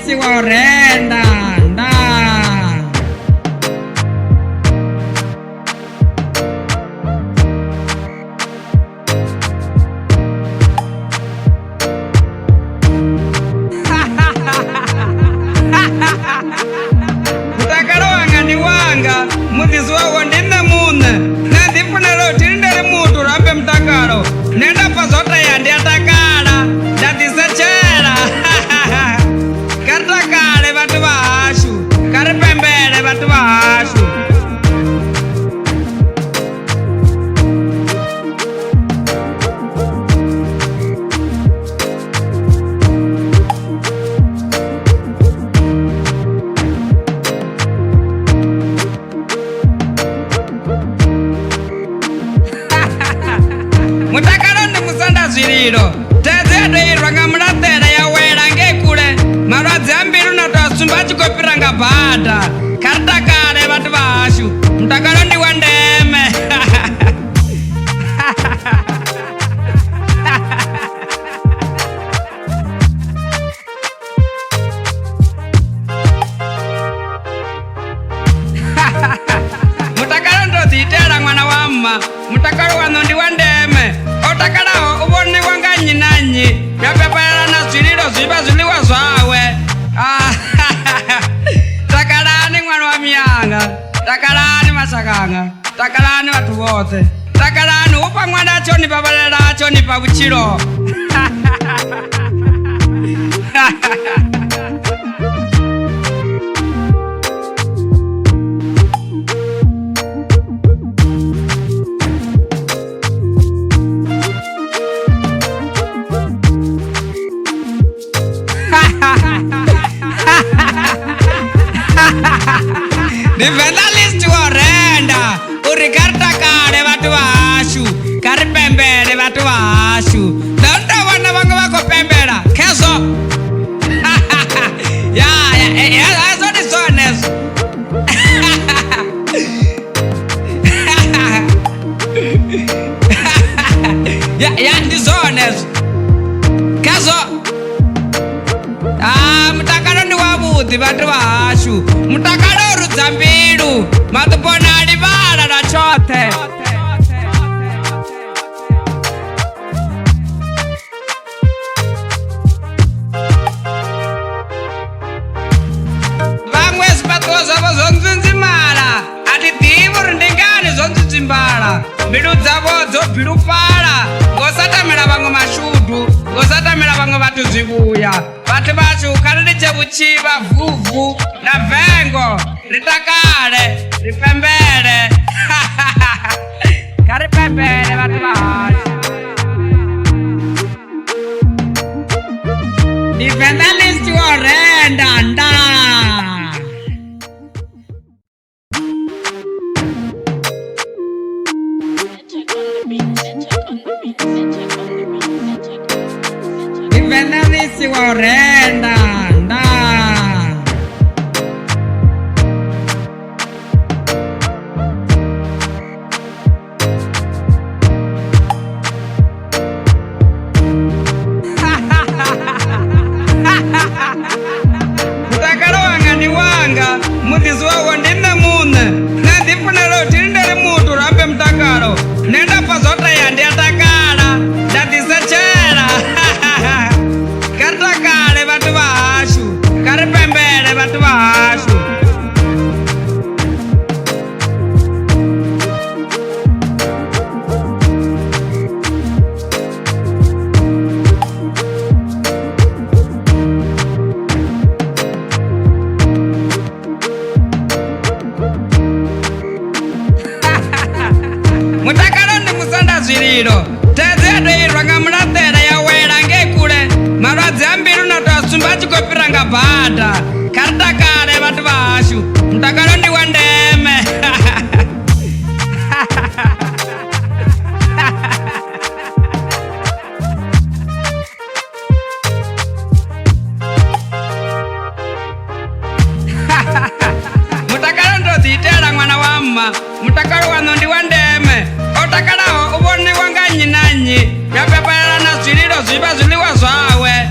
Vietnamese warenda nda mutakalo wanga ni wanga muzizi wawo ndine mune nandifunelo tilindele mutu rambe mutakalo nenda pazota yandi atakala ndatisechela katakale vatu vashu karipembele vatu vashu mutakalo ndi musanda zwililo tezedo irwanga mulatela yawela ngekule malwadzi ambilu natwasumba chikopiranga bhata karitakale vatu vashu mutakalo ndi wa ndeme mutakalo ndodzitela mwana wamma mutakalo wano ndi wa ndeme otakalawo uvone wanga nyinanyi vyapepelana zwililo zviva zwiliwa zvawe takalani mwana wa miyanga takalani masakanga takalani vatu vose takalani upa mwana choni papalela choni pa vuchilo Divenalist warenda uri karitakale vatu vashu karipembele vatu vashu nda vana vanga vakopembela kezo yazo ndizonezo ndizonezo kezo mutakalo ndi wavudhi vatu vashu mutakalo urudza mbilu matupona alivala na chothe vamwe zvipatuwa zvavo zvonzinzimala atidivi uri ndingani zonzinzimbala mbilu dzavo dzobhilupala ngosatamela vamwe mashudu ngosatamela vamwe vatu zvivuya vatu vashu kalili chevuchiva vhuvhu na vengo ritakale ripembele karipembele vatu vashu Divenalist warenda nda Divenalist warenda nda mutakalo wanga ni wanga muzizi wawo ndine mune nandifunelo tilindele mutu rambe mutakalo nenda pazota yandi atakala ndatisechela katakale vatu vashu karipembele vatu vashu mutakalo ndi musanda zwililo tezedo irwanga mulatela yawela ngekule malwadzi ambilu natwasumba chikopiranga bhata karitakale vatu vashu mutakalo ndi wa ndeme mutakalo ndodzitela mwana wamma mutakalo wano ndi wa ndeme otakalawo uvone wanga nyinanyi vyapepelana zwililo zviva zwiliwa zvawe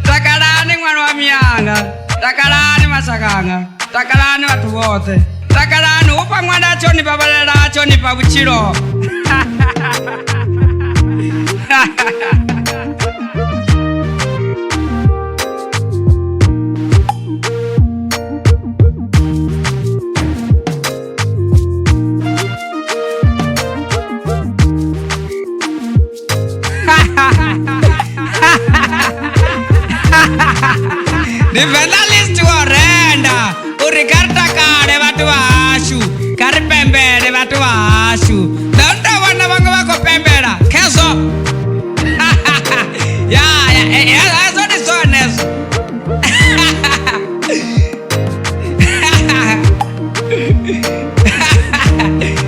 takala takalani watu wote. Takalani upa mwanda choni pabalala choni pabuchiro. Defendalist warenda urikarta kade watu washu karipembele watu washu donda wana wangu wako pembela keso. Ya eso ni sones.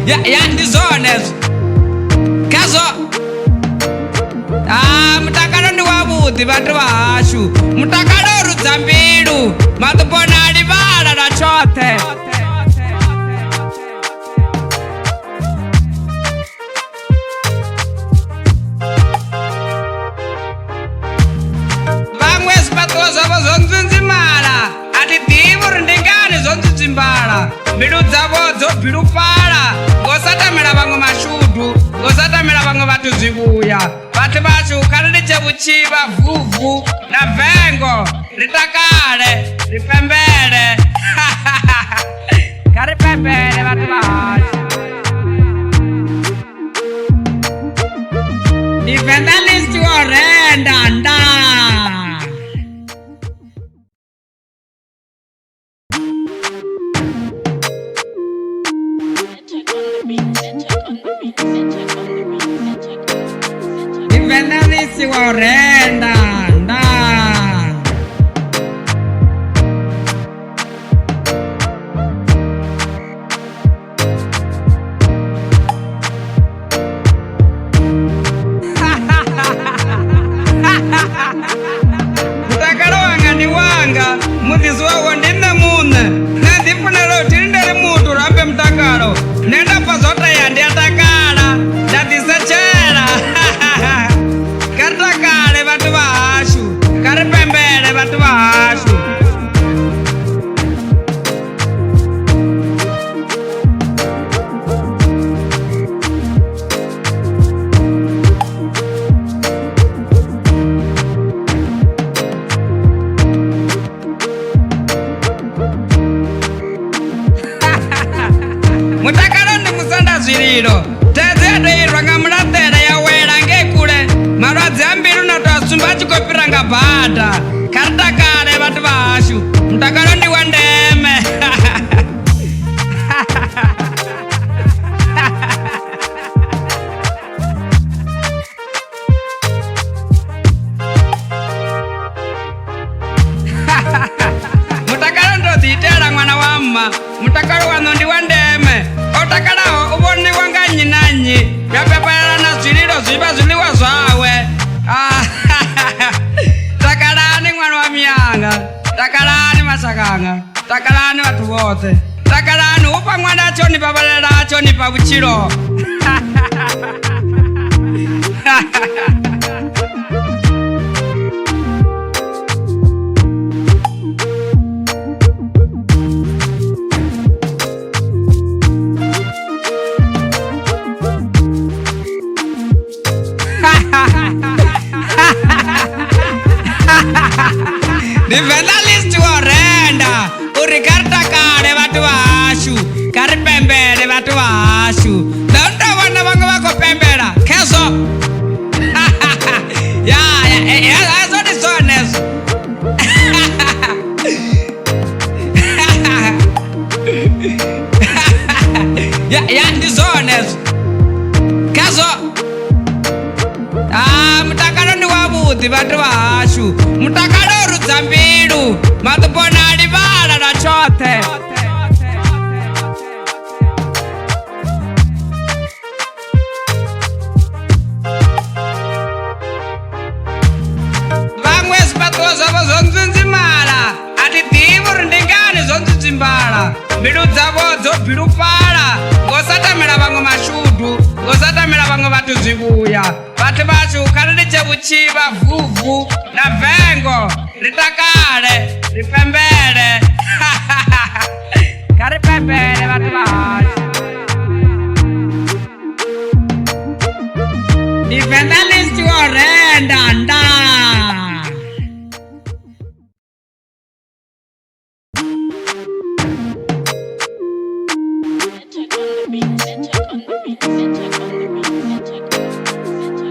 Ya ni sones keso. Mutakalo ni wabuti watu washu mutakalo ruzambiru matupona alibala na chote. Vamwe spatoza vazonzimala ati divuru ndingani zonzizimbala mbilu dzavodzo bilu pala ngosatamela vangu mashudu ngosatamela vangu vatu zikuya vatu vashu kalili chevuchiva vuvu na vengo ritakale ripembele. Karipembele vatu vashu Defendalist warenda nda. Defendalist warenda nda. Mutakalo wanga ni wanga muzizi wawo ndine mune nendifunelo tilindele mutu rambe mutakalo nenda pazota yandi atakala ndatisechela. Kartakale vatu vashu karipembele vatu vashu. Mutakalo ndi musanda zwililo tezede irwanga mulatela ya wela ngekule malwadze ambilu na twasumba chikopiranga bada. Kartakale vatu vashu mutakalo ndi wandeme. Mutakalo ndo zitela mwana wamma mutakalo wano ndi wandeme. Otakalaho ubone wanga nyinanyi yapepala na zwililo zwiba zwiliwa zwawe. Takalani mwana wa miyanga takalani masakanga takalani watu wote. Takalani upa mwanda choni pabalala choni pabuchiro. Defendalist warenda urikarta kade watu washu karipembele watu washu donda wana wangu wako pembela keso. Ya eso ni sones. Ya ni sones keso. Mutakalo ni wabuti vatu vashu mutakalo ruzambiru matupona alibala na chote. Vamwe spatoza vazonzimala ati divuru ndingani zonzizimbala mbilu dzavodzo bilu pala ngosatamela vangu mashudu ngosatamela vangu vatu zikuya Vati vachu kariniche uchiva vuvu na vengo ritakale ripembele karipembele vati vachu Nifendalisti orenda nda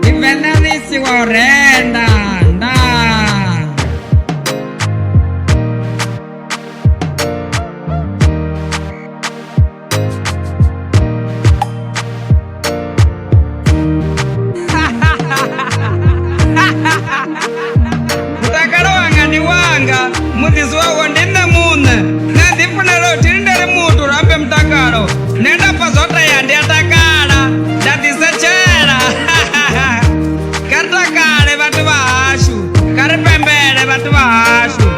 Nifendalisti orenda nda Mutizwa wandinda mune Nandipuna tindere mutu rambe mtakaro Nenda pasota yandi atakara Datisechera Katakare vatu vashu Karipembele vatu vashu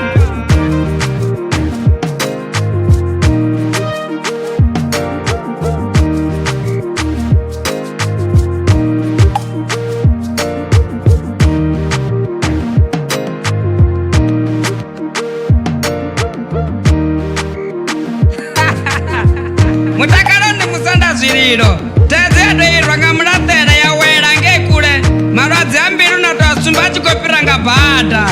Mutakarani musanda ziriro Tezede irwanga muratera ya wera nge kule Marwa zambiru na tuasumbachi kopiranga bada